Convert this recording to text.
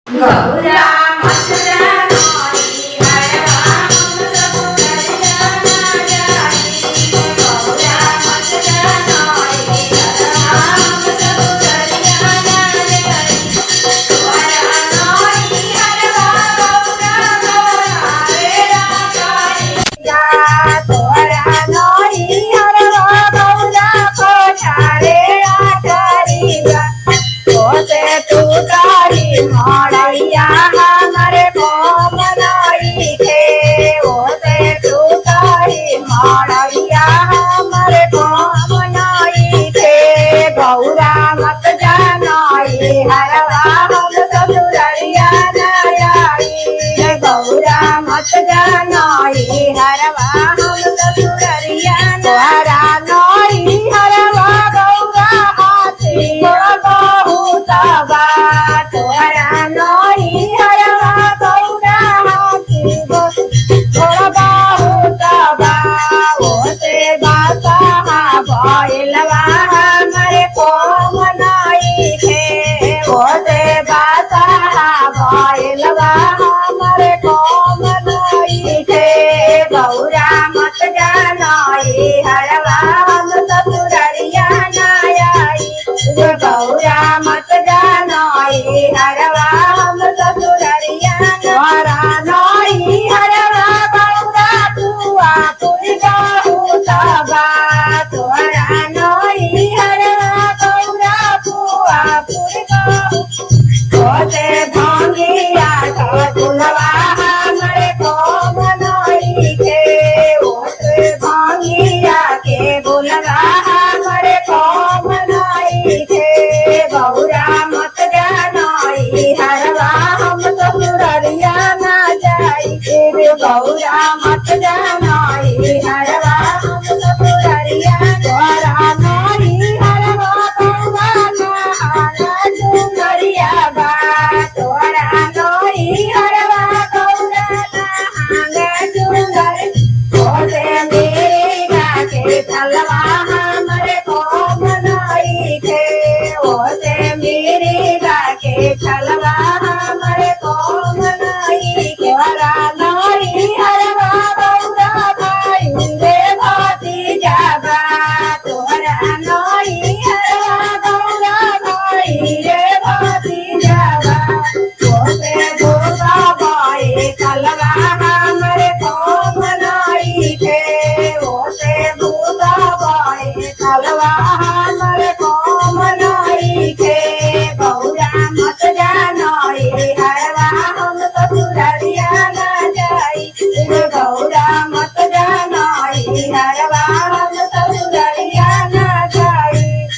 गौरा मत जानोई हरवा हम ससुररिया ना जाई। गौरा मत जानोई हरवा हम ससुररिया ना जाई। तोहरा नोई हरवा गौरा गौरा रे राकाई जा। तोहरा नोई हरवा गौरा कोठा रे राकाई जा। ओसे तू तारी मड़ैया हमरे कोम नई थे। ओसे तू तारी मड़ैया हमरे कोम नई थे। गौरा मत जानई हरवा हम ससुररिया ना जाई। गौरा मत जानई हरवा हम ससुररिया तोहरा नई हरवा गौरा हाथी बहुत बा। तोहरा नई हरवा गौरा हाथी बहुत बा। ओसे बासा भइलवा हमरे कोम नई थे। ओसे बासा भइलवा हमरे कोम नई थे। गौरा मत जानई हरवा हम ससुररिया ना आई। गौरा मत जानई हरवा हम ससुररिया तोहरा नई हरवा गौरा तुआ पुरी बहुत बा। तोहरा नई हरवा गौरा तुआ पुरी ओसे भांगिया ठकुलवा हमरे कोम नई थे। ओसे भांगिया के बुलवा हमरे कोम नई थे। गौरा मत जानई हरवा हम ससुररिया ना जाई। गौरा